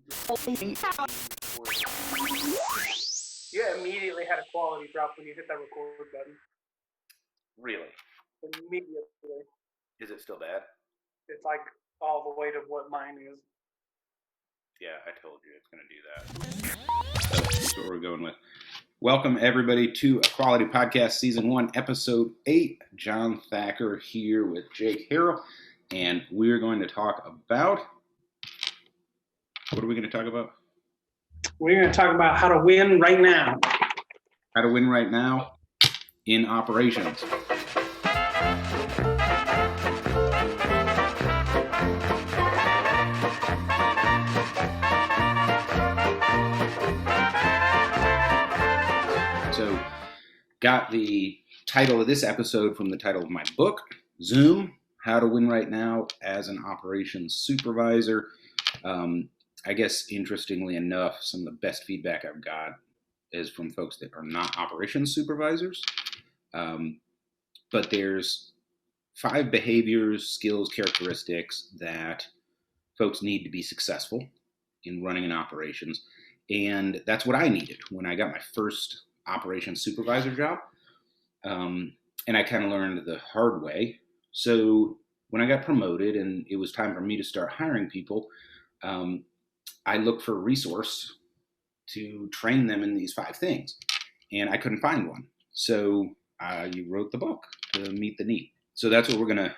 You immediately had a quality drop when you hit that record button. Really? Immediately. Is it still bad? It's like all the way to what mine is. Yeah, I told you it's going to do that. So that's what we're going with. Welcome, everybody, to Equality Podcast Season 1, Episode 8. John Thacker here with Jake Harrell, and we're going to talk about... What are we going to talk about? We're going to talk about how to win right now. How to win right now in operations. So, got the title of this episode from the title of my book, Zoom, How to Win Right Now as an Operations Supervisor. I guess, interestingly enough, some of the best feedback I've got is from folks that are not operations supervisors. But there's 5 behaviors, skills, characteristics that folks need to be successful in running an operations. And that's what I needed when I got my first operations supervisor job. And I kind of learned the hard way. So when I got promoted and it was time for me to start hiring people, I looked for a resource to train them in these 5 things. And I couldn't find one. So you wrote the book to meet the need. So that's what we're going to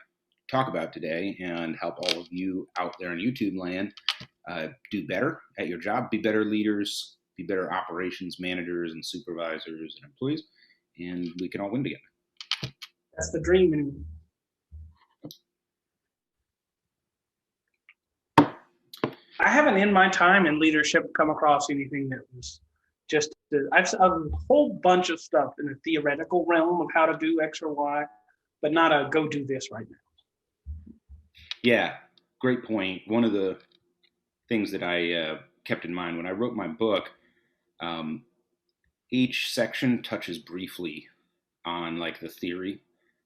talk about today and help all of you out there in YouTube land do better at your job, be better leaders, be better operations managers and supervisors and employees, and we can all win together. That's the dream in me. I haven't in my time in leadership come across anything that was just, I've a whole bunch of stuff in the theoretical realm of how to do X or Y, but not a go do this right now. Yeah, great point. One of the things that I kept in mind when I wrote my book, each section touches briefly on like the theory,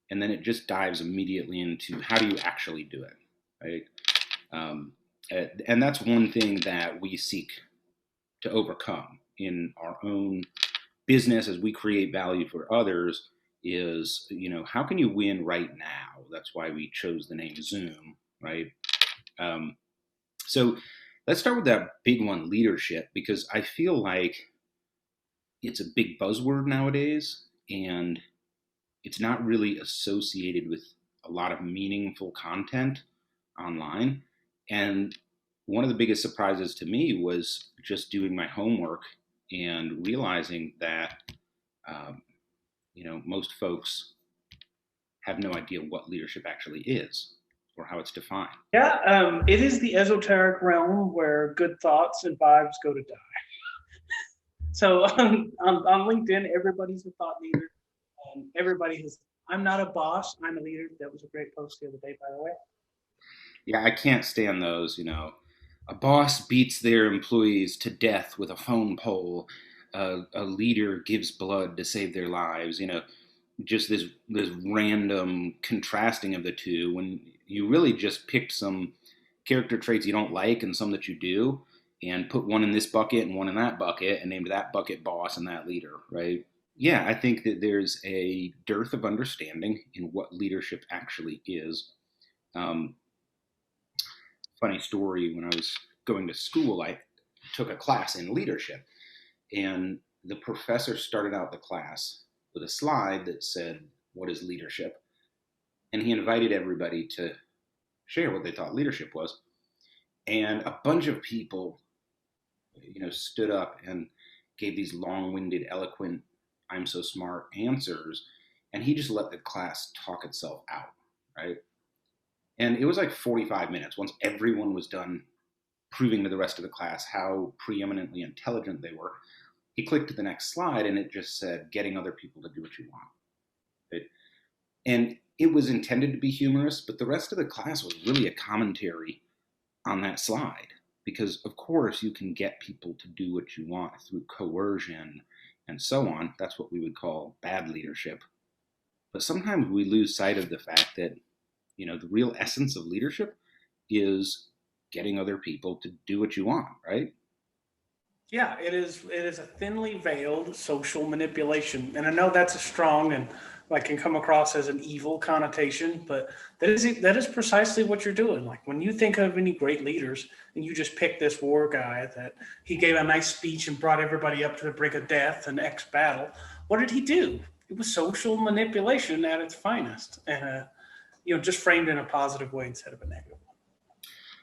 and then it just dives immediately into how do you actually do it, right? And that's one thing that we seek to overcome in our own business as we create value for others is, how can you win right now? That's why we chose the name Zoom, right? So let's start with that big one, leadership, because I feel like it's a big buzzword nowadays, and it's not really associated with a lot of meaningful content online. And one of the biggest surprises to me was just doing my homework and realizing that, most folks have no idea what leadership actually is or how it's defined. Yeah, it is the esoteric realm where good thoughts and vibes go to die. So on LinkedIn, everybody's a thought leader. Everybody has, I'm not a boss, I'm a leader. That was a great post the other day, by the way. Yeah, I can't stand those, A boss beats their employees to death with a phone pole. A leader gives blood to save their lives. Just this random contrasting of the two when you really just picked some character traits you don't like and some that you do, and put one in this bucket and one in that bucket and named that bucket boss and that leader, right? Yeah, I think that there's a dearth of understanding in what leadership actually is. Funny story, when I was going to school, I took a class in leadership, and the professor started out the class with a slide that said, "What is leadership?" And he invited everybody to share what they thought leadership was. And a bunch of people, stood up and gave these long-winded, eloquent, "I'm so smart" answers. And he just let the class talk itself out, right? And it was like 45 minutes once everyone was done proving to the rest of the class how preeminently intelligent they were. He clicked to the next slide and it just said, "Getting other people to do what you want." Right? And it was intended to be humorous, but the rest of the class was really a commentary on that slide. Because, of course, you can get people to do what you want through coercion and so on. That's what we would call bad leadership. But sometimes we lose sight of the fact that, the real essence of leadership is getting other people to do what you want, right? Yeah, it is. It is a thinly veiled social manipulation, and I know that's a strong and like can come across as an evil connotation, but that is precisely what you're doing. Like when you think of any great leaders, and you just pick this war guy that he gave a nice speech and brought everybody up to the brink of death and X battle. What did he do? It was social manipulation at its finest, and just framed in a positive way instead of a negative.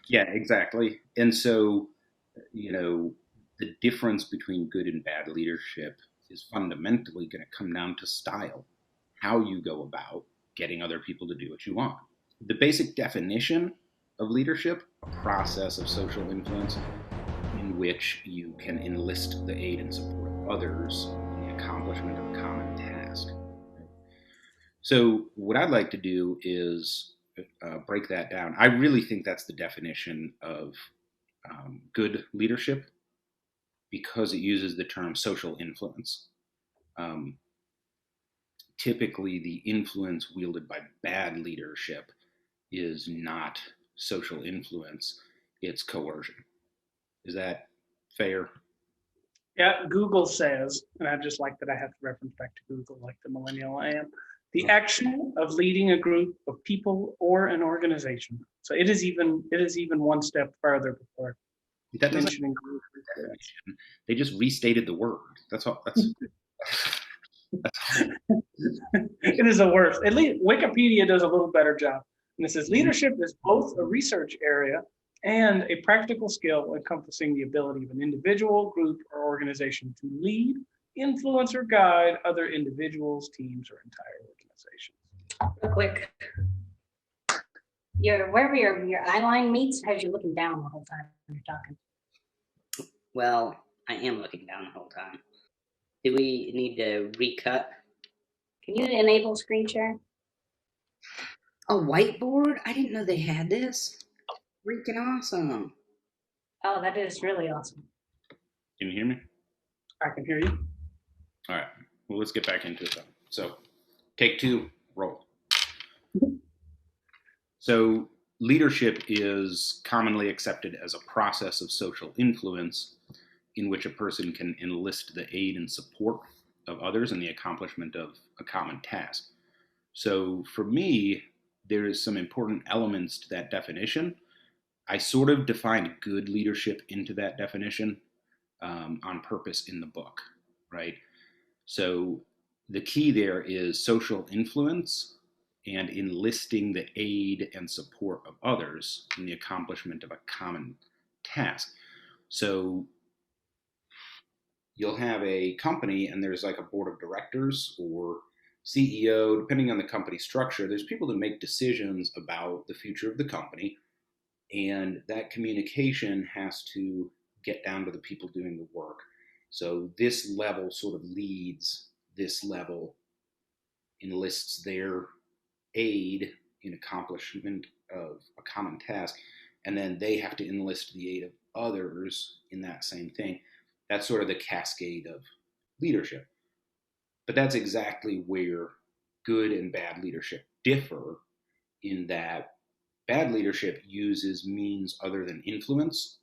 Yeah, exactly. And so, you know, the difference between good and bad leadership is fundamentally going to come down to style, how you go about getting other people to do what you want. The basic definition of leadership, a process of social influence in which you can enlist the aid and support of others in the accomplishment of a common task. So, what I'd like to do is break that down. I really think that's the definition of good leadership because it uses the term social influence. Um, Typically, the influence wielded by bad leadership is not social influence, it's coercion. Is that fair? Yeah, Google says, and I just like that I have to reference back to Google like the millennial I am, the action of leading a group of people or an organization. So it is even one step further before That doesn't mentioning group. definition. They just restated the word. That's all. That's It is the worst. At least Wikipedia does a little better job. And it says leadership is both a research area and a practical skill encompassing the ability of an individual, group, or organization to lead, influence, or guide other individuals, teams, or entire organizations. Real quick, wherever your eye line meets, has you looking down the whole time when you're talking. Well, I am looking down the whole time. Do we need to recut? Can you enable screen share? A whiteboard? I didn't know they had this. Freaking awesome. Oh, that is really awesome. Can you hear me? I can hear you. All right. Well, let's get back into it then. So, take two, roll. So, leadership is commonly accepted as a process of social influence in which a person can enlist the aid and support of others in the accomplishment of a common task. So, for me, there is some important elements to that definition. I sort of defined good leadership into that definition on purpose in the book, right? So the key there is social influence and enlisting the aid and support of others in the accomplishment of a common task. So you'll have a company and there's like a board of directors or CEO, depending on the company structure, there's people that make decisions about the future of the company. And that communication has to get down to the people doing the work. So this level sort of leads, this level enlists their aid in accomplishment of a common task, and then they have to enlist the aid of others in that same thing. That's sort of the cascade of leadership. But that's exactly where good and bad leadership differ, in that bad leadership uses means other than influence.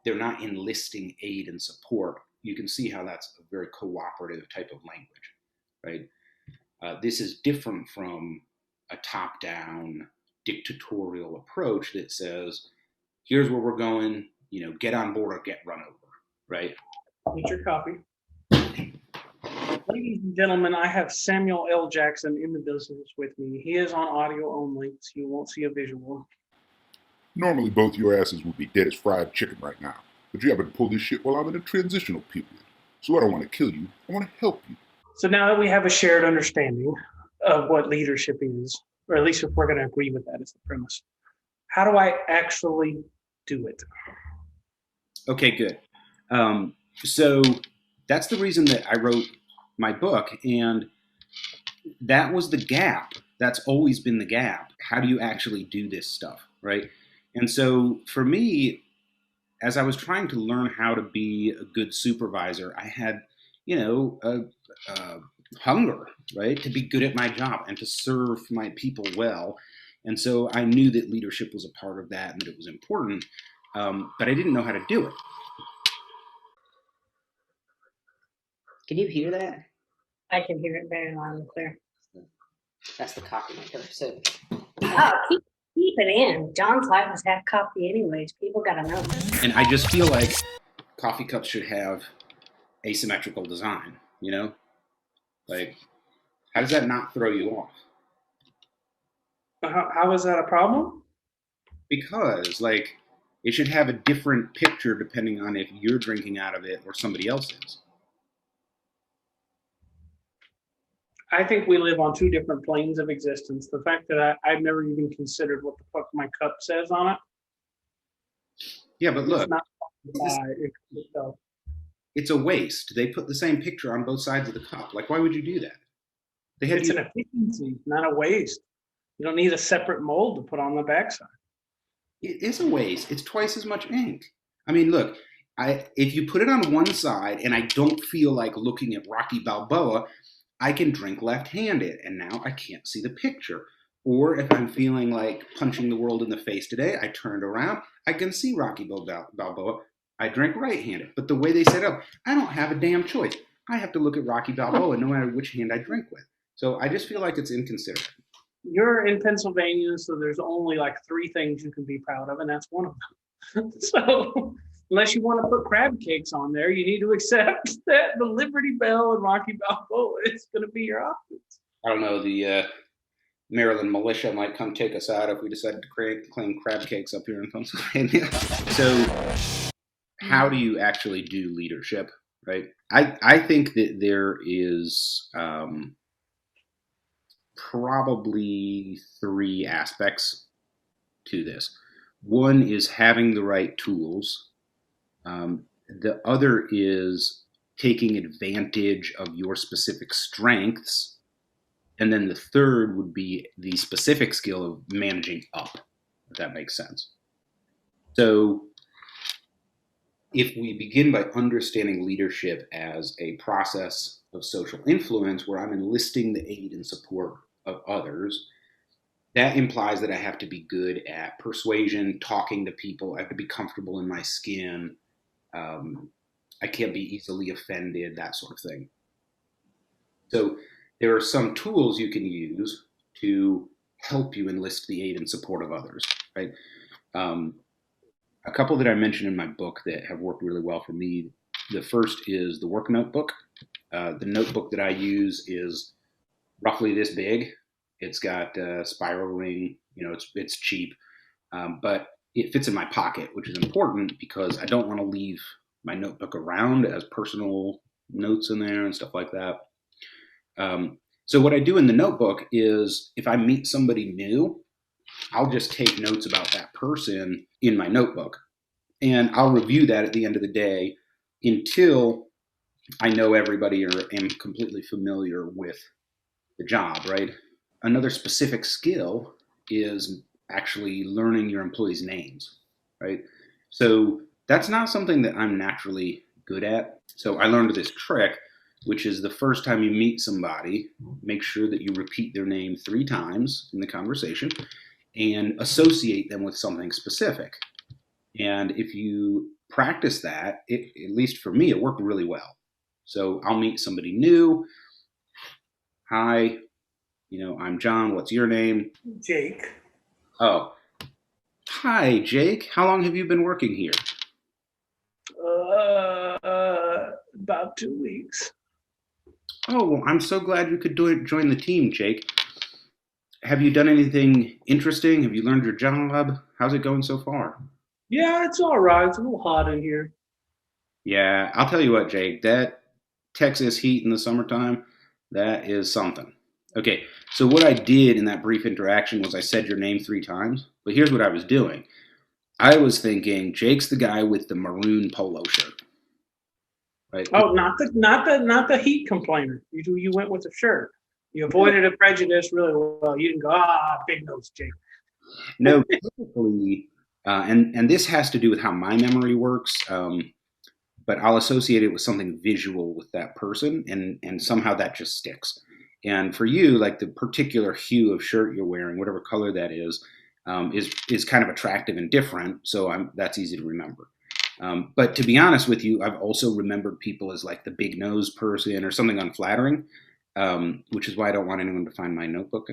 They're not enlisting aid and support. You can see how that's a very cooperative type of language, right? This is different from a top-down dictatorial approach that says, here's where we're going, get on board or get run over, right? Get your copy. Ladies and gentlemen, I have Samuel L. Jackson in the business with me. He is on audio only, so you won't see a visual. Normally, both your asses would be dead as fried chicken right now, but you happen to pull this shit while I'm in a transitional period. So I don't want to kill you, I want to help you. So now that we have a shared understanding of what leadership is, or at least if we're going to agree with that as the premise, how do I actually do it? Okay, good. So that's the reason that I wrote my book, and that was the gap. That's always been the gap. How do you actually do this stuff, right? And so for me, as I was trying to learn how to be a good supervisor, I had, hunger, right, to be good at my job and to serve my people well. And so I knew that leadership was a part of that and that it was important, but I didn't know how to do it. Can you hear that? I can hear it very loud and clear. That's the coffee maker. So Oh, keep it in. John's life is half coffee anyways. People gotta know. And I just feel like coffee cups should have asymmetrical design, you know? Like, how does that not throw you off? How is that a problem? Because, like, it should have a different picture depending on if you're drinking out of it or somebody else is. I think we live on two different planes of existence. The fact that I've never even considered what the fuck my cup says on it. Yeah, but look, It's not it's a waste. They put the same picture on both sides of the cup. Like, why would you do that? They had it's an efficiency, not a waste. You don't need a separate mold to put on the backside. It is a waste. It's twice as much ink. I mean, look, if you put it on one side and I don't feel like looking at Rocky Balboa, I can drink left-handed, and now I can't see the picture. Or if I'm feeling like punching the world in the face today, I turned around, I can see Rocky Balboa. I drink right-handed. But the way they set up, I don't have a damn choice. I have to look at Rocky Balboa no matter which hand I drink with. So I just feel like it's inconsiderate. You're in Pennsylvania, so there's only like 3 things you can be proud of, and that's one of them. So unless you want to put crab cakes on there, you need to accept that the Liberty Bell and Rocky Balboa is going to be your options. I don't know, the Maryland militia might come take us out if we decide to claim crab cakes up here in Pennsylvania. So how do you actually do leadership, right? I think that there is probably 3 aspects to this. One is having the right tools. The other is taking advantage of your specific strengths. And then the third would be the specific skill of managing up, if that makes sense. So if we begin by understanding leadership as a process of social influence where I'm enlisting the aid and support of others, that implies that I have to be good at persuasion, talking to people. I have to be comfortable in my skin. I can't be easily offended, that sort of thing. So there are some tools you can use to help you enlist the aid and support of others, right? A couple that I mentioned in my book that have worked really well for me. The first is the work notebook. The notebook that I use is roughly this big. It's got a spiral ring, it's cheap, but it fits in my pocket, which is important because I don't want to leave my notebook around as personal notes in there and stuff like that. So what I do in the notebook is if I meet somebody new, I'll just take notes about that person in my notebook. And I'll review that at the end of the day until I know everybody or am completely familiar with the job, right? Another specific skill is actually learning your employees' names, right? So that's not something that I'm naturally good at. So I learned this trick, which is the first time you meet somebody, make sure that you repeat their name 3 times in the conversation and associate them with something specific. And if you practice that, at least for me, it worked really well. So I'll meet somebody new. Hi, I'm John. What's your name? Jake. Oh, hi, Jake. How long have you been working here? About 2 weeks. Oh, well, I'm so glad you could join the team, Jake. Have you done anything interesting? Have you learned your job? How's it going so far? Yeah, it's all right. It's a little hot in here. Yeah, I'll tell you what, Jake, that Texas heat in the summertime, that is something. Okay, so what I did in that brief interaction was I said your name 3 times, but here's what I was doing. I was thinking, Jake's the guy with the maroon polo shirt. Right? Oh, not the heat complainer. You went with the shirt. You avoided a prejudice really well. You didn't go, big nose Jake. No, typically, and this has to do with how my memory works, but I'll associate it with something visual with that person, and somehow that just sticks. And for you, like the particular hue of shirt you're wearing, whatever color that is kind of attractive and different. So that's easy to remember. But to be honest with you, I've also remembered people as like the big nose person or something unflattering, which is why I don't want anyone to find my notebook.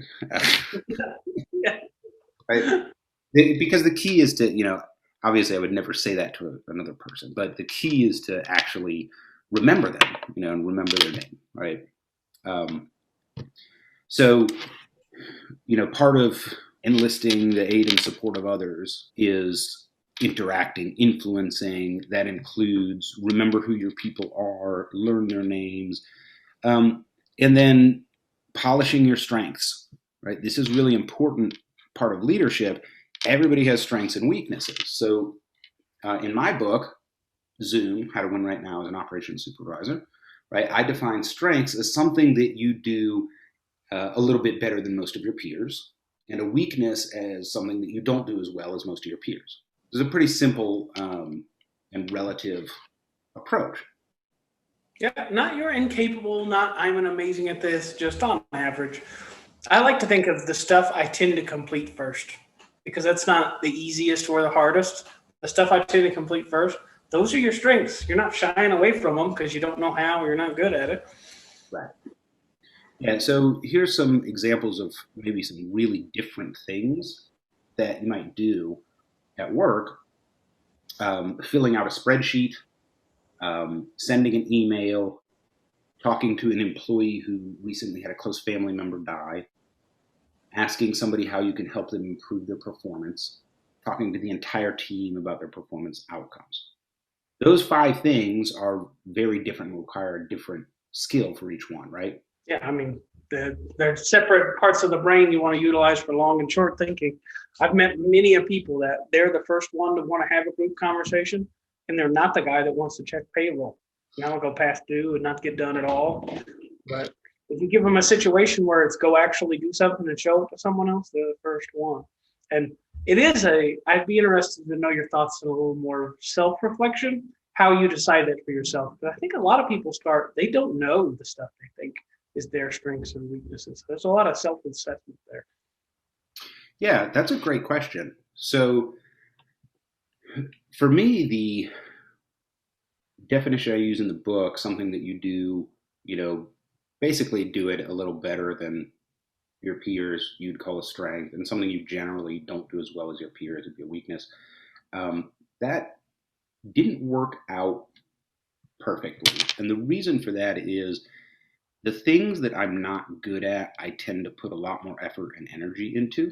Right? Because the key is to, obviously I would never say that to another person, but the key is to actually remember them, and remember their name, right? So, part of enlisting the aid and support of others is interacting, influencing. That includes remember who your people are, learn their names, and then polishing your strengths, right? This is really important part of leadership. Everybody has strengths and weaknesses. So in my book, Zoom, How to Win Right Now as an Operations Supervisor, right? I define strengths as something that you do a little bit better than most of your peers, and a weakness as something that you don't do as well as most of your peers. It's a pretty simple and relative approach. Yeah, not you're incapable, not I'm an amazing at this, just on average. I like to think of the stuff I tend to complete first, because that's not the easiest or the hardest. The stuff I tend to complete first, those are your strengths. You're not shying away from them because you don't know how or you're not good at it. Right. Yeah, so here's some examples of maybe some really different things that you might do at work. Filling out a spreadsheet, sending an email, talking to an employee who recently had a close family member die, asking somebody how you can help them improve their performance, talking to the entire team about their performance outcomes. Those 5 things are very different and require a different skill for each one, right? Yeah, I mean, they're separate parts of the brain you want to utilize for long and short thinking. I've met many of people that they're the first one to want to have a group conversation, and they're not the guy that wants to check payroll. Now go past due and not get done at all. But if you give them a situation where it's go actually do something and show it to someone else, they're the first one. And I'd be interested to know your thoughts on a little more self-reflection, how you decide that for yourself. But I think a lot of people they don't know the stuff they think is their strengths and weaknesses. There's a lot of self-assessment there. Yeah, that's a great question. So for me, the definition I use in the book, something that you do, basically do it a little better than your peers, you'd call a strength, and something you generally don't do as well as your peers would be a weakness. That didn't work out perfectly. And the reason for that is the things that I'm not good at, I tend to put a lot more effort and energy into,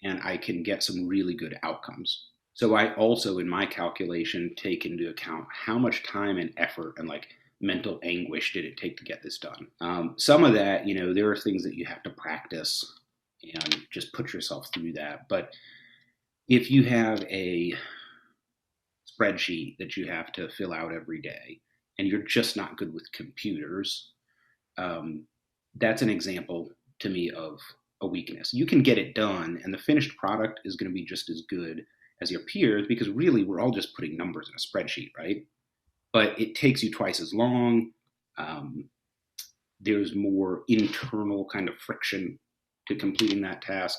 and I can get some really good outcomes. So I also, in my calculation, take into account how much time and effort and like mental anguish did it take to get this done. Some of that, there are things that you have to practice and just put yourself through that. But if you have a spreadsheet that you have to fill out every day and you're just not good with computers, that's an example to me of a weakness. You can get it done and the finished product is going to be just as good as your peers, because really we're all just putting numbers in a spreadsheet, right? But it takes you twice as long. There's more internal kind of friction to completing that task.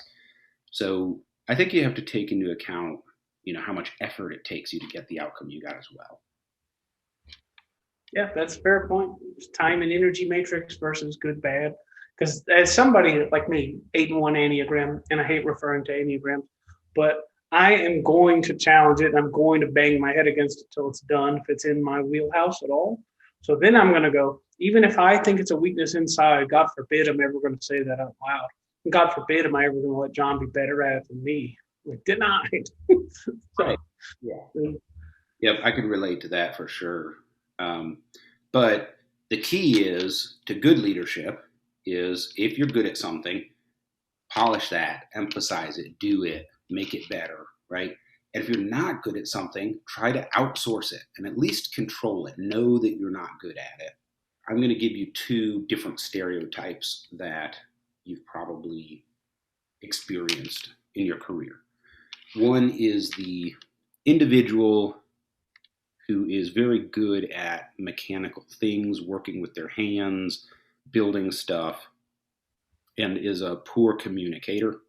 So I think you have to take into account, how much effort it takes you to get the outcome you got as well. Yeah, that's a fair point. Time and energy matrix versus good, bad. Because as somebody like me, 8-1 Enneagram, and I hate referring to Enneagrams, but I am going to challenge it. And I'm going to bang my head against it till it's done, if it's in my wheelhouse at all. So then I'm going to go, even if I think it's a weakness inside, God forbid I'm ever going to say that out loud. And God forbid am I ever going to let John be better at it than me. Like, denied. So, right. Yeah. Yep, I can relate to that for sure. But the key is to good leadership is if you're good at something, polish that, emphasize it, do it, make it better, right? And if you're not good at something, try to outsource it and at least control it. Know that you're not good at it. I'm going to give you 2 different stereotypes that you've probably experienced in your career. One is the individual who is very good at mechanical things, working with their hands, building stuff, and is a poor communicator.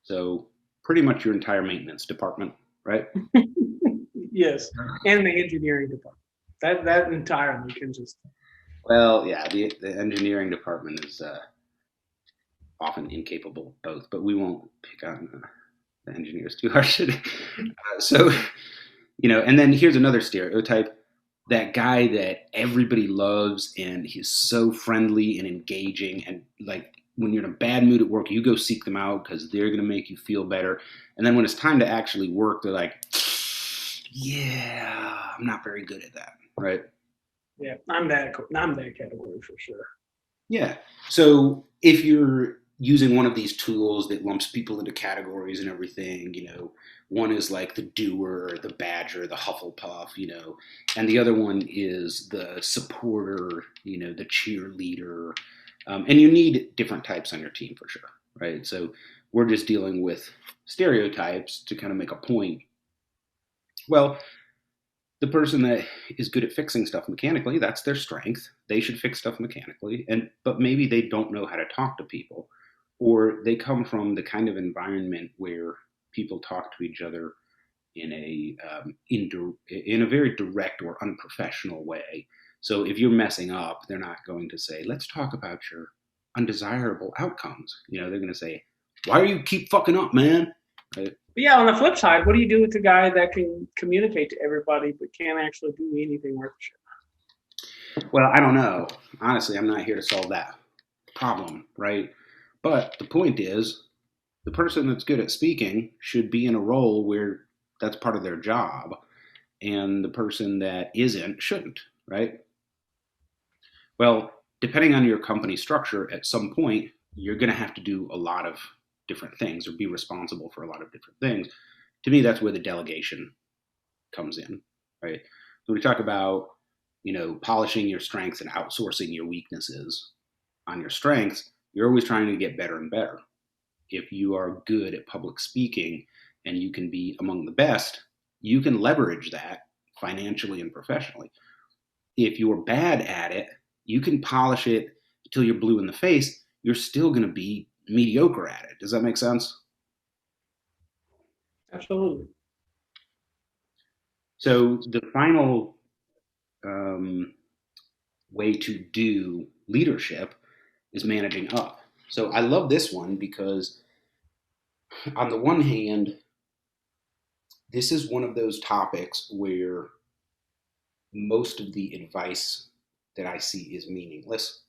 So pretty much your entire maintenance department, right? Yes, and the engineering department. That entirely can just. Well, yeah, the engineering department is often incapable of both, but we won't pick on the engineers too harshly. So, and then here's another stereotype. That guy that everybody loves and he's so friendly and engaging, and like when you're in a bad mood at work, you go seek them out because they're going to make you feel better. And then when it's time to actually work, they're like, yeah, I'm not very good at that, right? Yeah, I'm that category for sure. Yeah. So if you're using one of these tools that lumps people into categories and everything, one is like the doer, the badger, the Hufflepuff, and the other one is the supporter, the cheerleader. And you need different types on your team for sure, right? So we're just dealing with stereotypes to kind of make a point. Well, the person that is good at fixing stuff mechanically, that's their strength. They should fix stuff mechanically, but maybe they don't know how to talk to people, or they come from the kind of environment where people talk to each other in a very direct or unprofessional way. So if you're messing up, they're not going to say, "Let's talk about your undesirable outcomes." They're going to say, "Why do you keep fucking up, man?" Right? But yeah, on the flip side, what do you do with the guy that can communicate to everybody but can't actually do anything worth shit? Well, I don't know. Honestly, I'm not here to solve that problem, right? But the point is, the person that's good at speaking should be in a role where that's part of their job, and the person that isn't shouldn't, right? Well, depending on your company structure, at some point, you're going to have to do a lot of different things or be responsible for a lot of different things. To me, that's where the delegation comes in, right? So we talk about, polishing your strengths and outsourcing your weaknesses. On your strengths, you're always trying to get better and better. If you are good at public speaking and you can be among the best, you can leverage that financially and professionally. If you're bad at it, you can polish it until you're blue in the face. You're still going to be mediocre at it. Does that make sense? Absolutely. So the final way to do leadership is managing up. So I love this one because on the one hand, this is one of those topics where most of the advice that I see is meaningless.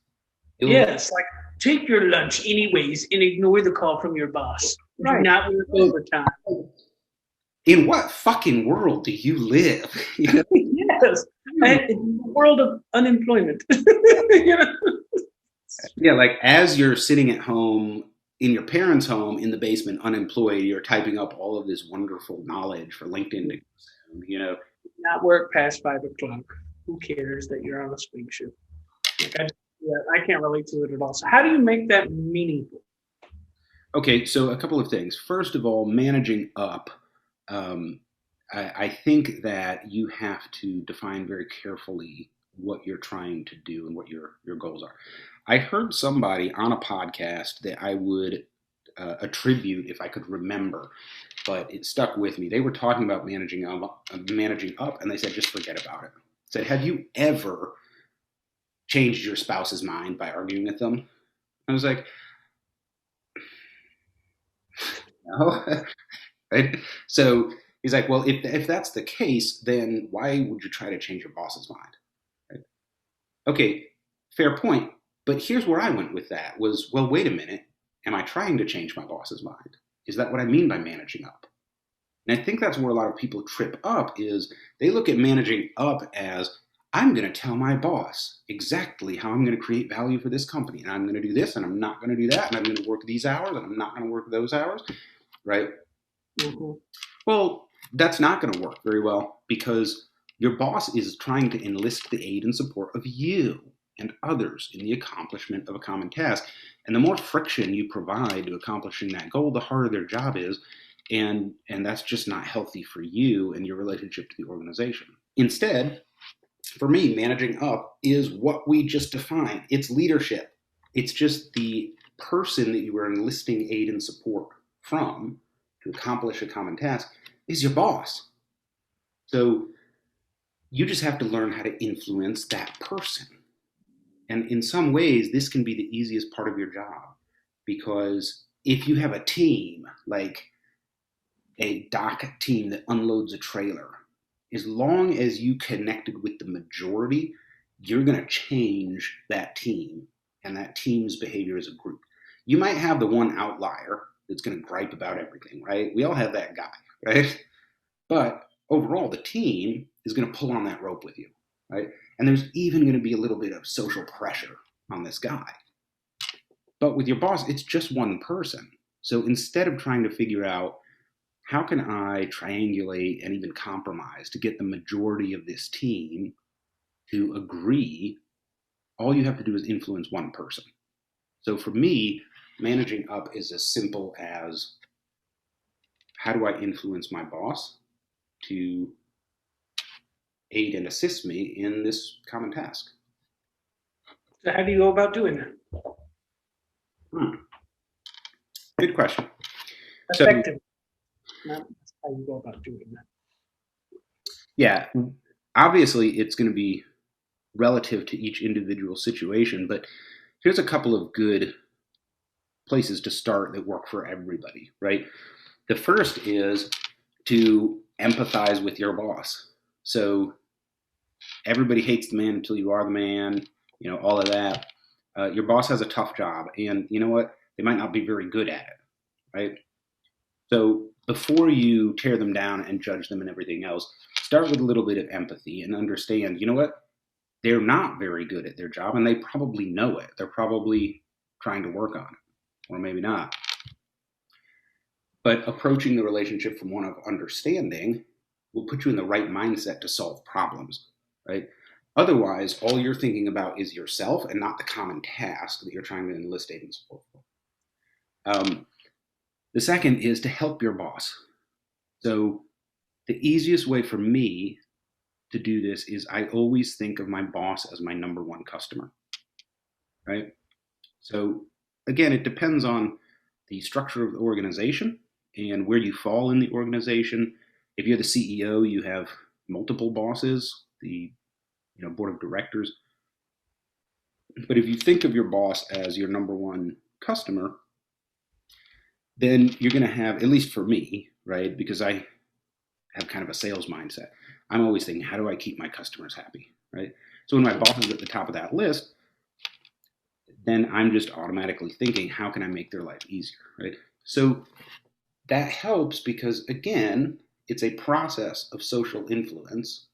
Yes, like take your lunch anyways and ignore the call from your boss. Right. Do not work overtime. In what fucking world do you live? Yes, in the world of unemployment. Yeah, like as you're sitting at home in your parents' home in the basement, unemployed, you're typing up all of this wonderful knowledge for LinkedIn to consume, Not work past 5 o'clock. Who cares that you're on a swing shift? I can't relate to it at all. So how do you make that meaningful? Okay, so a couple of things. First of all, managing up. I think that you have to define very carefully what you're trying to do and what your goals are. I heard somebody on a podcast that I would attribute if I could remember, but it stuck with me. They were talking about managing up, and they said, just forget about it. Said, have you ever changed your spouse's mind by arguing with them? I was like, no. Right? So he's like, well, if that's the case, then why would you try to change your boss's mind? Right? Okay, fair point. But here's where I went with that was, well, wait a minute. Am I trying to change my boss's mind? Is that what I mean by managing up? And I think that's where a lot of people trip up is they look at managing up as, I'm going to tell my boss exactly how I'm going to create value for this company. And I'm going to do this and I'm not going to do that. And I'm going to work these hours and I'm not going to work those hours. Right? Mm-hmm. Well, that's not going to work very well because your boss is trying to enlist the aid and support of you and others in the accomplishment of a common task. And the more friction you provide to accomplishing that goal, the harder their job is. And that's just not healthy for you and your relationship to the organization. Instead, for me, managing up is what we just defined. It's leadership. It's just the person that you are enlisting aid and support from to accomplish a common task is your boss. So you just have to learn how to influence that person. And in some ways, this can be the easiest part of your job, because if you have a team, like a dock team that unloads a trailer, as long as you connected with the majority, you're going to change that team and that team's behavior as a group. You might have the one outlier that's going to gripe about everything, right? We all have that guy, right? But overall, the team is going to pull on that rope with you, right? And there's even going to be a little bit of social pressure on this guy. But with your boss, it's just one person. So instead of trying to figure out how can I triangulate and even compromise to get the majority of this team to agree, all you have to do is influence one person. So for me, managing up is as simple as, how do I influence my boss to aid and assist me in this common task? So how do you go about doing that? Good question. Effective. That's how you go about doing that. Yeah, obviously it's going to be relative to each individual situation, but here's a couple of good places to start that work for everybody, right? The first is to empathize with your boss. So everybody hates the man until you are the man, all of that. Your boss has a tough job, and you know what? They might not be very good at it, right? So before you tear them down and judge them and everything else, start with a little bit of empathy and understand, you know what? They're not very good at their job, and they probably know it. They're probably trying to work on it, or maybe not. But approaching the relationship from one of understanding will put you in the right mindset to solve problems, right? Otherwise, all you're thinking about is yourself and not the common task that you're trying to enlist aid and support for. The second is to help your boss. So the easiest way for me to do this is I always think of my boss as my number one customer, right? So again, it depends on the structure of the organization and where you fall in the organization. If you're the CEO, you have multiple bosses, the board of directors. But if you think of your boss as your number one customer, then you're going to have, at least for me, right? Because I have kind of a sales mindset. I'm always thinking, how do I keep my customers happy, right? So when my boss is at the top of that list, then I'm just automatically thinking, how can I make their life easier, right? So that helps because, again, it's a process of social influence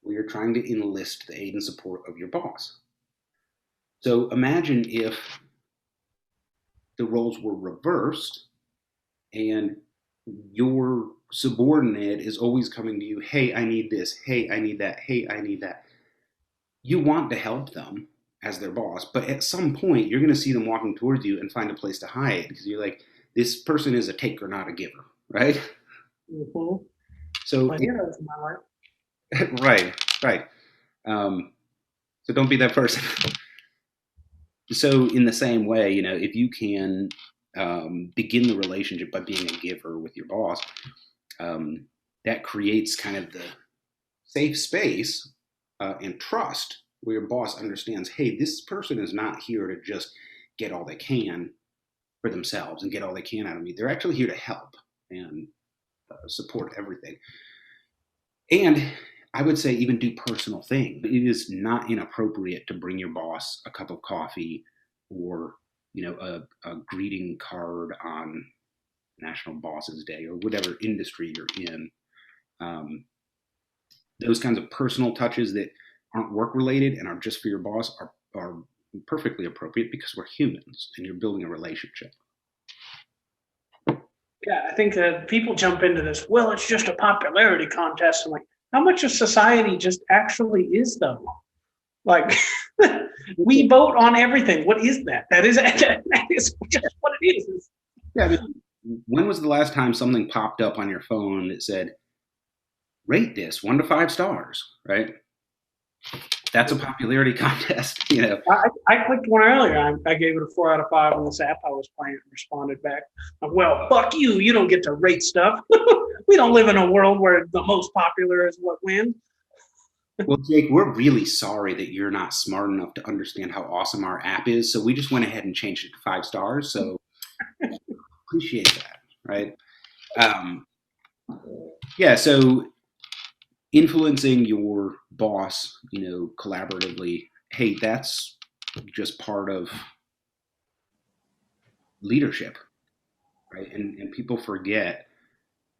where you're trying to enlist the aid and support of your boss. So imagine if the roles were reversed and your subordinate is always coming to you, hey, I need this, hey, I need that, hey, I need that. You want to help them as their boss, but at some point you're going to see them walking towards you and find a place to hide because you're like, this person is a taker, not a giver, right? Mm-hmm. So My heroes in my life. right. So don't be that person. So in the same way, if you can begin the relationship by being a giver with your boss, that creates kind of the safe space and trust where your boss understands, hey, this person is not here to just get all they can for themselves and get all they can out of me. They're actually here to help and support everything. And I would say even do personal things. It is not inappropriate to bring your boss a cup of coffee or a greeting card on National Bosses Day or whatever industry you're in. Those kinds of personal touches that aren't work related and are just for your boss are perfectly appropriate because we're humans and you're building a relationship. Yeah, I think that people jump into this, well, it's just a popularity contest. I'm like, how much of society just actually is though? Like, we vote on everything. What is that? That is just what it is. Yeah. I mean, when was the last time something popped up on your phone that said, rate this 1 to 5 stars, right? That's a popularity contest, I clicked one earlier. I gave it a 4 out of 5 on this app I was playing and responded back. Well, fuck you. You don't get to rate stuff. We don't live in a world where the most popular is what wins. Well, Jake, we're really sorry that you're not smart enough to understand how awesome our app is. So we just went ahead and changed it to 5 stars. So appreciate that, right? Yeah. So influencing your boss, collaboratively, hey, that's just part of leadership, right? And people forget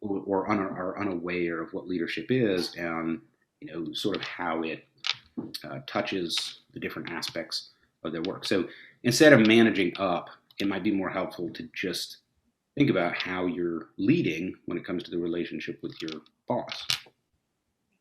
or are unaware of what leadership is, and sort of how it touches the different aspects of their work. So instead of managing up, it might be more helpful to just think about how you're leading when it comes to the relationship with your boss.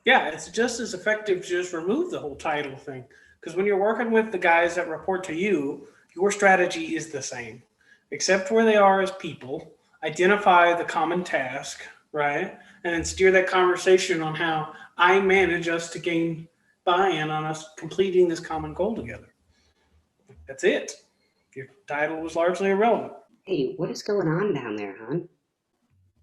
Yeah, it's just as effective to just remove the whole title thing. Because when you're working with the guys that report to you, your strategy is the same. Accept where they are as people, identify the common task, right? And then steer that conversation on how I manage us to gain buy-in on us completing this common goal together. That's it. Your title was largely irrelevant. Hey, what is going on down there, hon?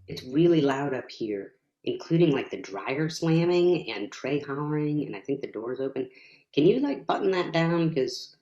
It's really loud up here, including like the dryer slamming and Trey hollering, and I think the door's open. Can you like button that down? Because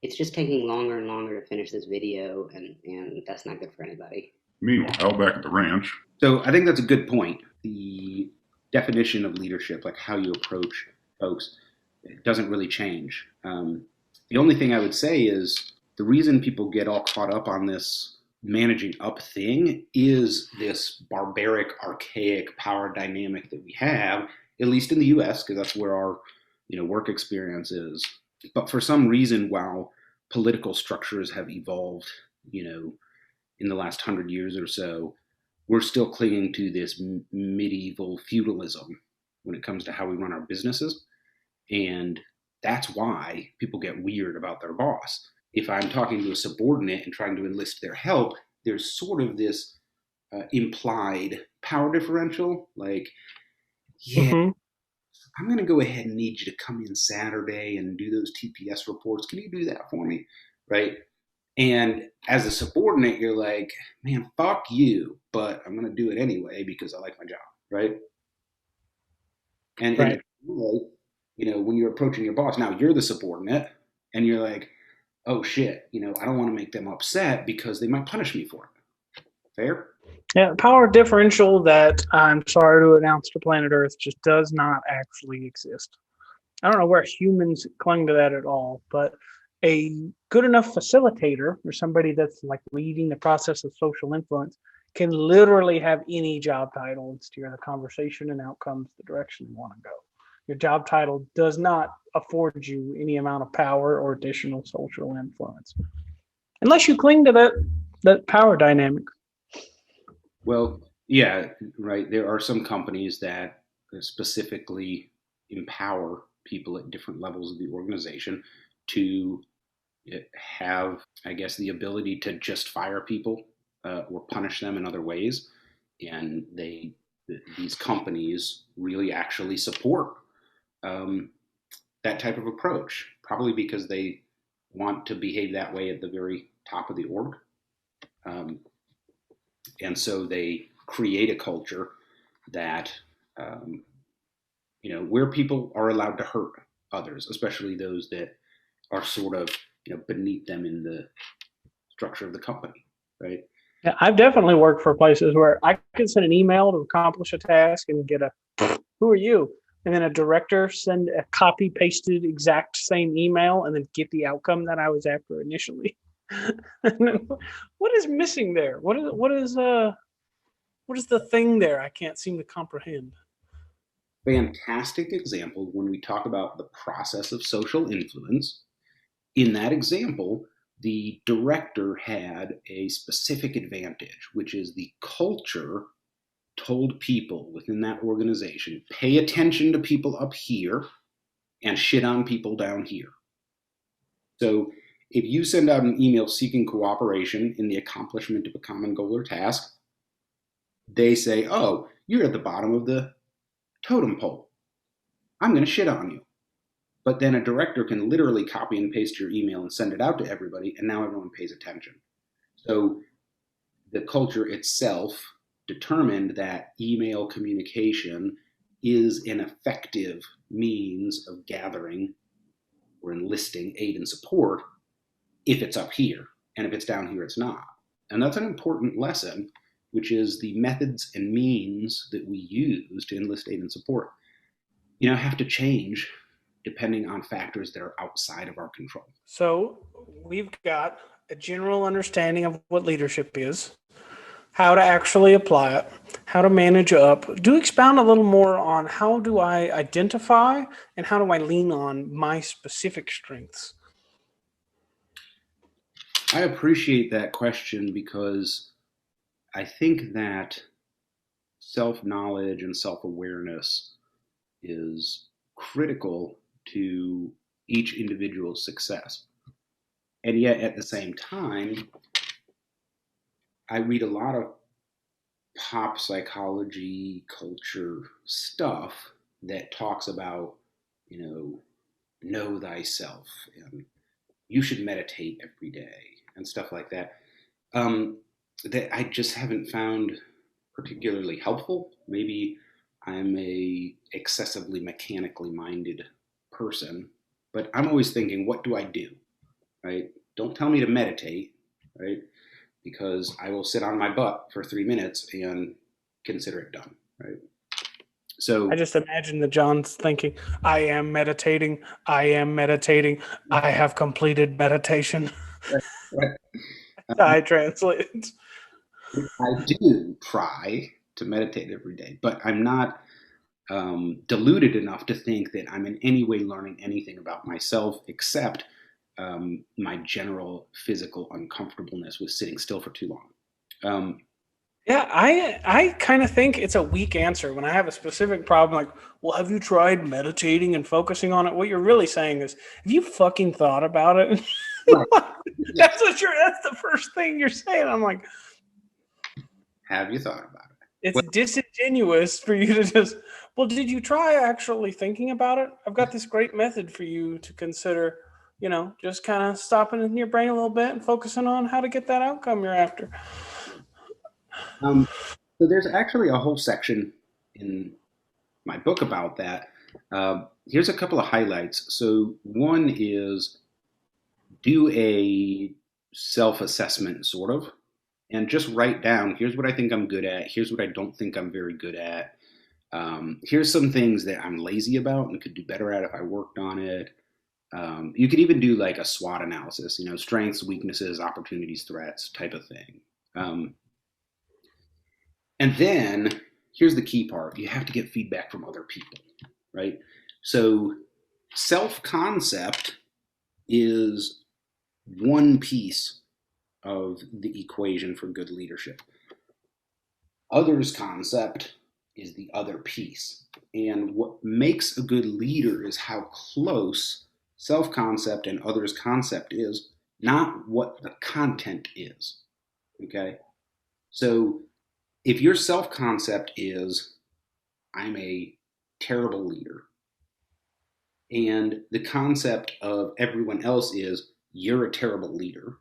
it's just taking longer and longer to finish this video, and that's not good for anybody. Meanwhile, back at the ranch. So I think that's a good point. The definition of leadership, like how you approach folks, it doesn't really change. The only thing I would say is the reason people get all caught up on this managing up thing is this barbaric, archaic power dynamic that we have, at least in the US, because that's where our work experience is. But for some reason, while political structures have evolved, in the last 100 years or so, we're still clinging to this medieval feudalism when it comes to how we run our businesses. And that's why people get weird about their boss. If I'm talking to a subordinate and trying to enlist their help, there's sort of this implied power differential. Like, yeah, I'm going to go ahead and need you to come in Saturday and do those TPS reports. Can you do that for me? Right? And as a subordinate, you're like, man, fuck you, but I'm going to do it anyway because I like my job, right? And, right. When you're approaching your boss, now you're the subordinate, and you're like, oh shit, I don't want to make them upset because they might punish me for it. Fair? Yeah, power differential that I'm sorry to announce to planet Earth just does not actually exist. I don't know where humans cling to that at all, but a good enough facilitator or somebody that's like leading the process of social influence can literally have any job title and steer the conversation and outcomes the direction you want to go. Your job title does not afford you any amount of power or additional social influence, unless you cling to that power dynamic. Well, yeah, right. There are some companies that specifically empower people at different levels of the organization to have, I guess, the ability to just fire people or punish them in other ways. And these companies really actually support that type of approach, probably because they want to behave that way at the very top of the org. And so they create a culture that, where people are allowed to hurt others, especially those that are sort of, beneath them in the structure of the company, right? Yeah, I've definitely worked for places where I could send an email to accomplish a task and get who are you? And then a director send a copy pasted exact same email and then get the outcome that I was after initially. What is missing there? What is the thing there I can't seem to comprehend? Fantastic example when we talk about the process of social influence. In that example, the director had a specific advantage, which is the culture told people within that organization, pay attention to people up here and shit on people down here. So if you send out an email seeking cooperation in the accomplishment of a common goal or task, they say, oh, you're at the bottom of the totem pole. I'm going to shit on you. But then a director can literally copy and paste your email and send it out to everybody, and now everyone pays attention. So the culture itself determined that email communication is an effective means of gathering or enlisting aid and support if it's up here. And if it's down here, it's not. And that's an important lesson, which is the methods and means that we use to enlist aid and support, have to change depending on factors that are outside of our control. So we've got a general understanding of what leadership is, how to actually apply it, how to manage up. Do expound a little more on how do I identify and how do I lean on my specific strengths? I appreciate that question because I think that self-knowledge and self-awareness is critical to each individual's success. And yet at the same time, I read a lot of pop psychology, culture stuff that talks about, know thyself and you should meditate every day and stuff like that, that I just haven't found particularly helpful. Maybe I'm a excessively mechanically minded person, but I'm always thinking, what do I do, right? Don't tell me to meditate, right? Because I will sit on my butt for 3 minutes and consider it done, right? So I just imagine that John's thinking, I am meditating, I have completed meditation. right, I translate. I do try to meditate every day, but I'm not deluded enough to think that I'm in any way learning anything about myself except my general physical uncomfortableness with sitting still for too long. Yeah, I kind of think it's a weak answer when I have a specific problem. Like, well, have you tried meditating and focusing on it? What you're really saying is, have you fucking thought about it? Right. That's the first thing you're saying. I'm like, Have you thought about it? it's disingenuous for you to just, well, did you try actually thinking about it? I've got this great method for you to consider, just kind of stopping in your brain a little bit and focusing on how to get that outcome you're after. So there's actually a whole section in my book about that. Here's a couple of highlights. So one is do a self-assessment sort of, and just write down, here's what I think I'm good at. Here's what I don't think I'm very good at. Here's some things that I'm lazy about and could do better at if I worked on it. You could even do like a SWOT analysis, strengths, weaknesses, opportunities, threats type of thing. And then here's the key part. You have to get feedback from other people, right? So self-concept is one piece of the equation for good leadership. Others concept is the other piece. And what makes a good leader is how close self-concept and others concept is, not what the content is, okay? So if your self-concept is, I'm a terrible leader, and the concept of everyone else is, you're a terrible leader,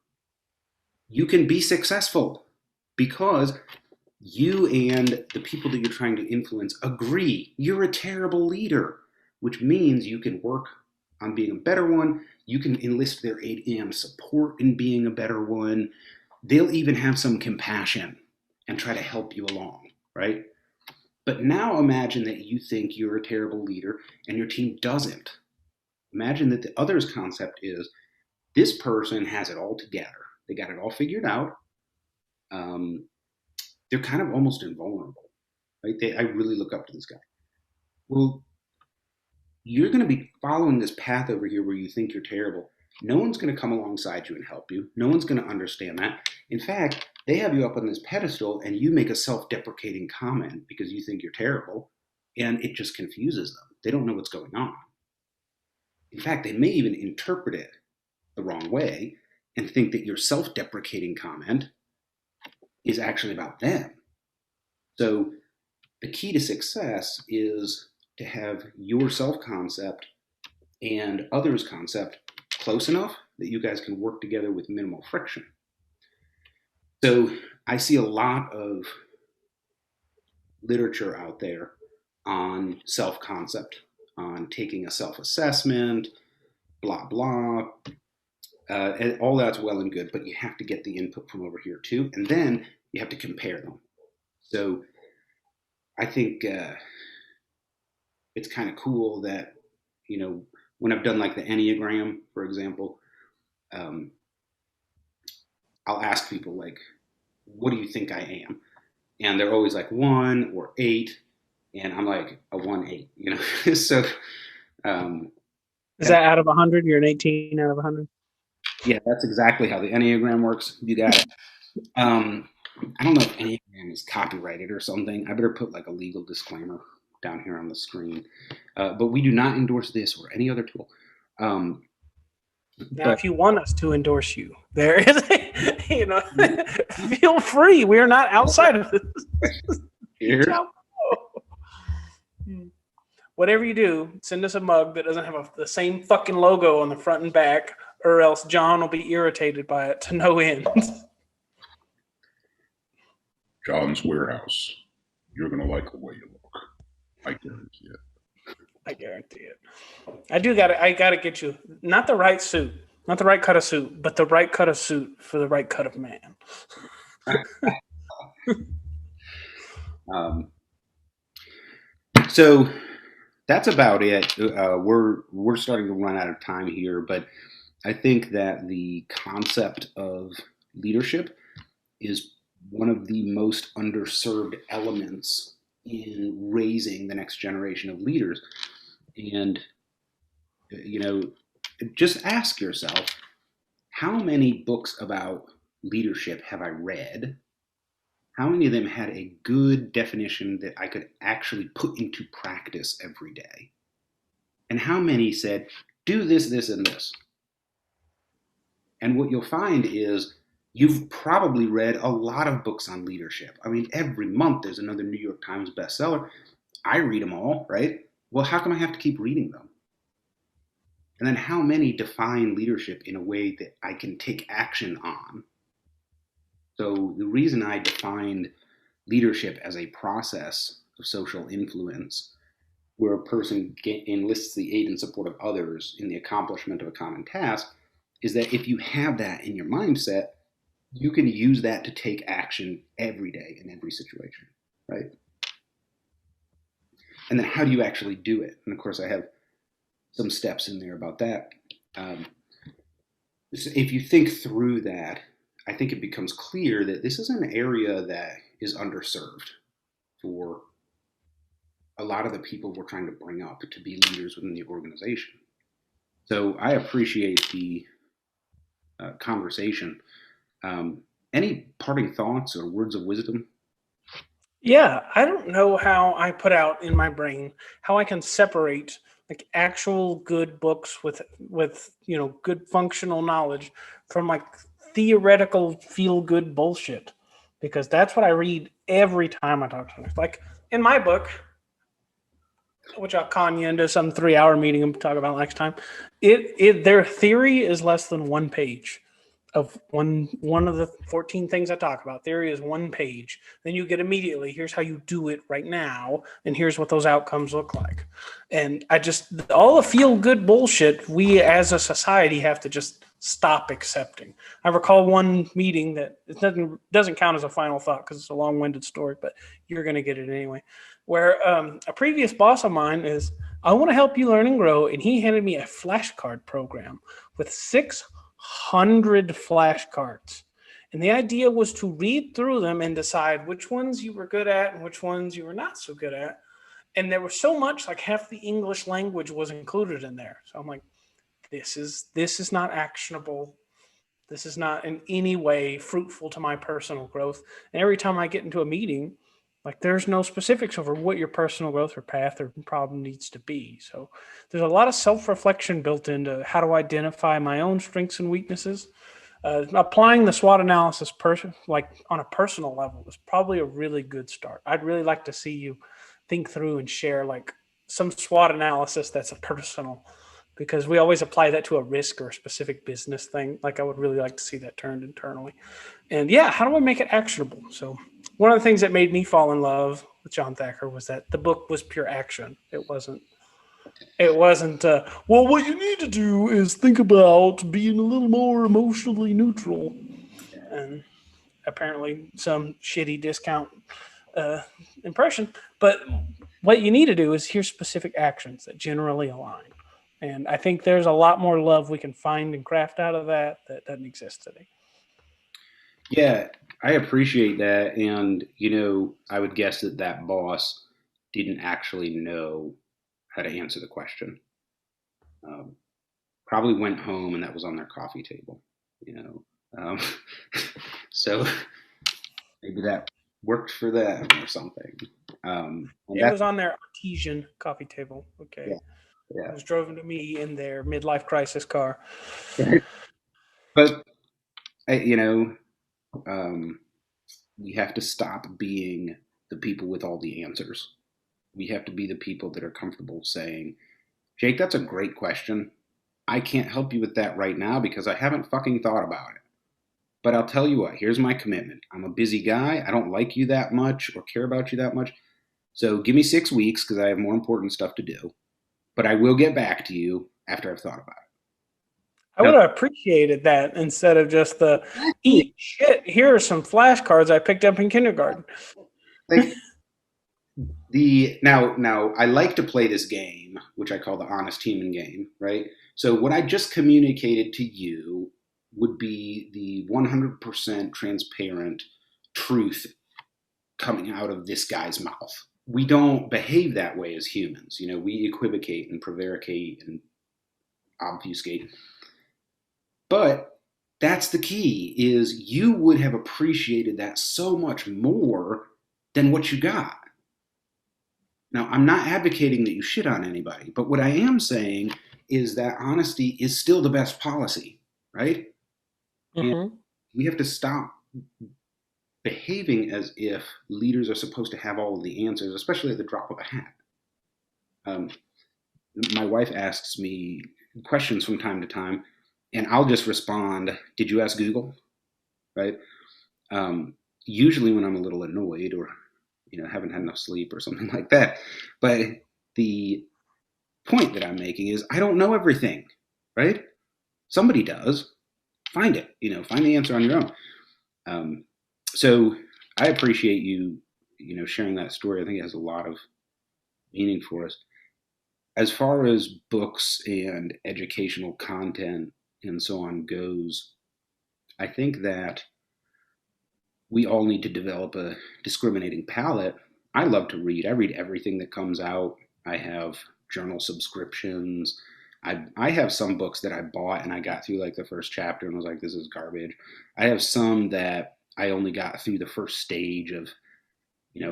you can be successful because you and the people that you're trying to influence agree you're a terrible leader, which means you can work on being a better one. You can enlist their aid and support in being a better one. They'll even have some compassion and try to help you along, right? But now imagine that you think you're a terrible leader and your team doesn't. Imagine that the others concept is, this person has it all together. They got it all figured out. They're kind of almost invulnerable, right? I really look up to this guy. Well, you're going to be following this path over here where you think you're terrible. No one's going to come alongside you and help you. No one's going to understand that. In fact, they have you up on this pedestal and you make a self-deprecating comment because you think you're terrible, and it just confuses them. They don't know what's going on. In fact, they may even interpret it the wrong way and think that your self-deprecating comment is actually about them. So the key to success is to have your self-concept and others' concept close enough that you guys can work together with minimal friction. So I see a lot of literature out there on self-concept, on taking a self-assessment, blah, blah. And all that's well and good, but you have to get the input from over here too. And then you have to compare them. So I think it's kind of cool that, you know, when I've done like the Enneagram, for example, I'll ask people like, what do you think I am? And they're always like 1 or 8. And I'm like a 1-8, you know? So is that out of 100? You're an 18 out of 100? Yeah, that's exactly how the Enneagram works. You got it. I don't know if Enneagram is copyrighted or something. I better put like a legal disclaimer down here on the screen. But we do not endorse this or any other tool. Now, if you want us to endorse you, there is, feel free. We are not outside of this. Here. Whatever you do, send us a mug that doesn't have the same fucking logo on the front and back, or else John will be irritated by it to no end. John's Warehouse. You're going to like the way you look. I guarantee it. I guarantee it. I gotta get you not the right suit, not the right cut of suit, but the right cut of suit for the right cut of man. So that's about it. We're starting to run out of time here, but I think that the concept of leadership is one of the most underserved elements in raising the next generation of leaders. And, you know, just ask yourself, how many books about leadership have I read? How many of them had a good definition that I could actually put into practice every day? And how many said, do this, this, and this? And what you'll find is you've probably read a lot of books on leadership. I mean, every month there's another New York Times bestseller. I read them all, right? Well, how come I have to keep reading them? And then how many define leadership in a way that I can take action on? So the reason I defined leadership as a process of social influence, where a person enlists the aid and support of others in the accomplishment of a common task, is that if you have that in your mindset, you can use that to take action every day in every situation, right? And then how do you actually do it? And of course, I have some steps in there about that. So if you think through that, I think it becomes clear that this is an area that is underserved for a lot of the people we're trying to bring up to be leaders within the organization. So I appreciate the conversation. Any parting thoughts or words of wisdom? Yeah, I don't know how I put out in my brain how I can separate like actual good books with good functional knowledge from like theoretical feel good bullshit, because that's what I read every time I talk to them. Like in my book, which I'll con you into some 3-hour meeting and talk about next time, their theory is less than 1 page. Of one of the 14 things I talk about. Theory is 1 page. Then you get immediately, here's how you do it right now, and here's what those outcomes look like. And all the feel-good bullshit we as a society have to just stop accepting. I recall one meeting that it doesn't count as a final thought because it's a long-winded story, but you're going to get it anyway, where a previous boss of mine is, I want to help you learn and grow, and he handed me a flashcard program with 600 flashcards. And the idea was to read through them and decide which ones you were good at and which ones you were not so good at. And there was so much, like half the English language was included in there. So I'm like, this is not actionable. This is not in any way fruitful to my personal growth. And every time I get into a meeting, like there's no specifics over what your personal growth or path or problem needs to be. So there's a lot of self-reflection built into how to identify my own strengths and weaknesses. Applying the SWOT analysis like on a personal level is probably a really good start. I'd really like to see you think through and share like some SWOT analysis that's a personal because we always apply that to a risk or a specific business thing. Like I would really like to see that turned internally. And yeah, how do I make it actionable? So one of the things that made me fall in love with John Thacker was that the book was pure action. It wasn't, well, what you need to do is think about being a little more emotionally neutral. And apparently some shitty discount impression. But what you need to do is here's specific actions that generally align. And I think there's a lot more love we can find and craft out of that doesn't exist today. Yeah, I appreciate that. And, I would guess that boss didn't actually know how to answer the question. Probably went home and that was on their coffee table, so maybe that worked for them or something. It was on their artesian coffee table. Okay. Yeah. It was driven to me in their midlife crisis car. But, we have to stop being the people with all the answers. We have to be the people that are comfortable saying, Jake, that's a great question. I can't help you with that right now because I haven't fucking thought about it. But I'll tell you what, here's my commitment. I'm a busy guy. I don't like you that much or care about you that much. So give me 6 weeks because I have more important stuff to do. But I will get back to you after I've thought about it. I would have appreciated that instead of just the eat shit. Here are some flashcards I picked up in kindergarten. Now I like to play this game, which I call the honest human game, right? So what I just communicated to you would be the 100% transparent truth coming out of this guy's mouth. We don't behave that way as humans. We equivocate and prevaricate and obfuscate. But that's the key, is you would have appreciated that so much more than what you got. Now, I'm not advocating that you shit on anybody, but what I am saying is that honesty is still the best policy, right? Mm-hmm. And we have to stop behaving as if leaders are supposed to have all of the answers, especially at the drop of a hat. My wife asks me questions from time to time, and I'll just respond, did you ask Google? Right? Usually when I'm a little annoyed or haven't had enough sleep or something like that. But the point that I'm making is I don't know everything, right? Somebody does. Find it, find the answer on your own. So I appreciate you, sharing that story. I think it has a lot of meaning for us. As far as books and educational content and so on goes, I think that we all need to develop a discriminating palate. I love to read. I read everything that comes out. I have journal subscriptions. I have some books that I bought and I got through like the first chapter and was like, this is garbage. I have some that I only got through the first stage of,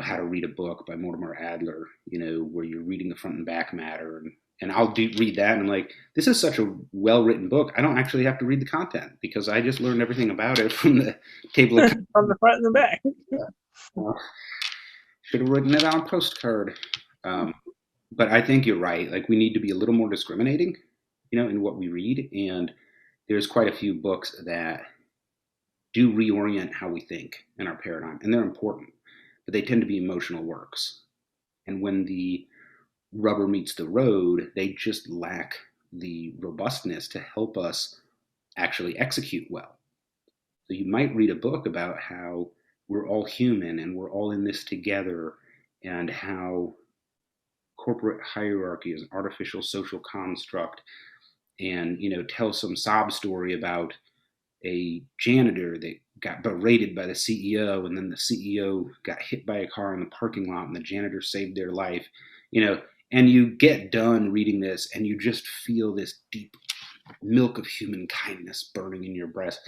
How to Read a Book by Mortimer Adler, where you're reading the front and back matter. And I'll read that and I'm like, this is such a well-written book. I don't actually have to read the content because I just learned everything about it from the table of from the front and the back. Should have written it on a postcard. But I think you're right. Like we need to be a little more discriminating, in what we read. And there's quite a few books that do reorient how we think in our paradigm. And they're important, but they tend to be emotional works. And when the rubber meets the road, they just lack the robustness to help us actually execute well. So you might read a book about how we're all human and we're all in this together, and how corporate hierarchy is an artificial social construct, and tell some sob story about a janitor that got berated by the CEO, and then the CEO got hit by a car in the parking lot and the janitor saved their life, and you get done reading this and you just feel this deep milk of human kindness burning in your breast.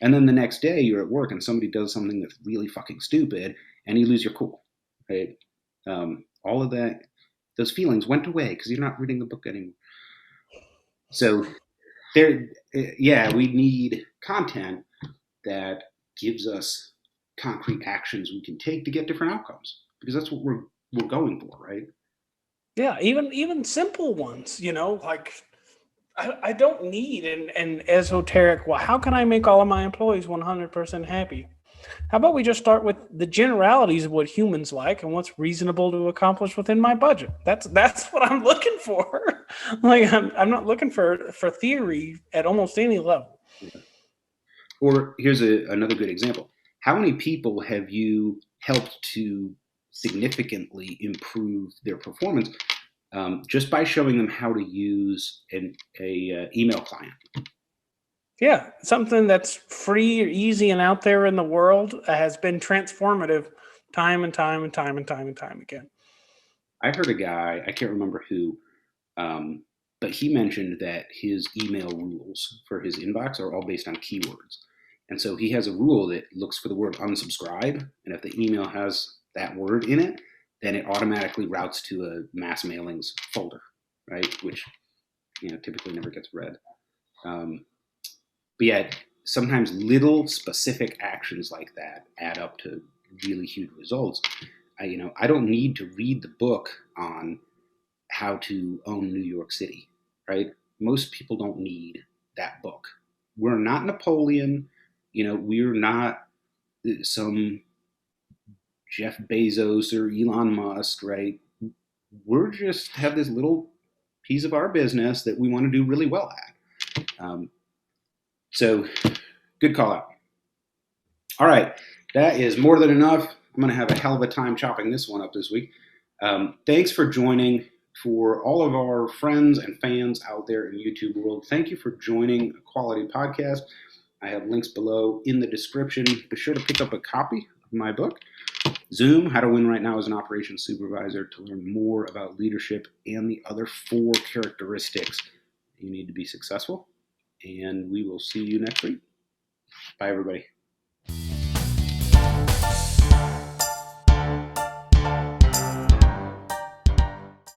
And then the next day you're at work and somebody does something that's really fucking stupid and you lose your cool, right? All of that, those feelings went away because you're not reading the book anymore. So we need content that gives us concrete actions we can take to get different outcomes, because that's what we're going for, right? Yeah, even simple ones, like I don't need an esoteric, well, how can I make all of my employees 100% happy? How about we just start with the generalities of what humans like and what's reasonable to accomplish within my budget? That's what I'm looking for. Like I'm not looking for theory at almost any level. Or here's another good example. How many people have you helped to significantly improve their performance just by showing them how to use an email client? Yeah, something that's free or easy and out there in the world has been transformative time and time and time and time and time again. I heard a guy, I can't remember who, but he mentioned that his email rules for his inbox are all based on keywords. And so he has a rule that looks for the word unsubscribe. And if the email has that word in it, then it automatically routes to a mass mailings folder, right? Which, typically never gets read. But yet, sometimes little specific actions like that add up to really huge results. I don't need to read the book on how to own New York City, right? Most people don't need that book. We're not Napoleon. We're not some Jeff Bezos or Elon Musk, right? We're just have this little piece of our business that we want to do really well at. So good call out. All right. That is more than enough. I'm going to have a hell of a time chopping this one up this week. Thanks for joining. For all of our friends and fans out there in YouTube world, thank you for joining a quality podcast. I have links below in the description. Be sure to pick up a copy of my book, Zoom, How to Win Right Now as an Operations Supervisor, to learn more about leadership and the other 4 characteristics you need to be successful. And we will see you next week. Bye, everybody.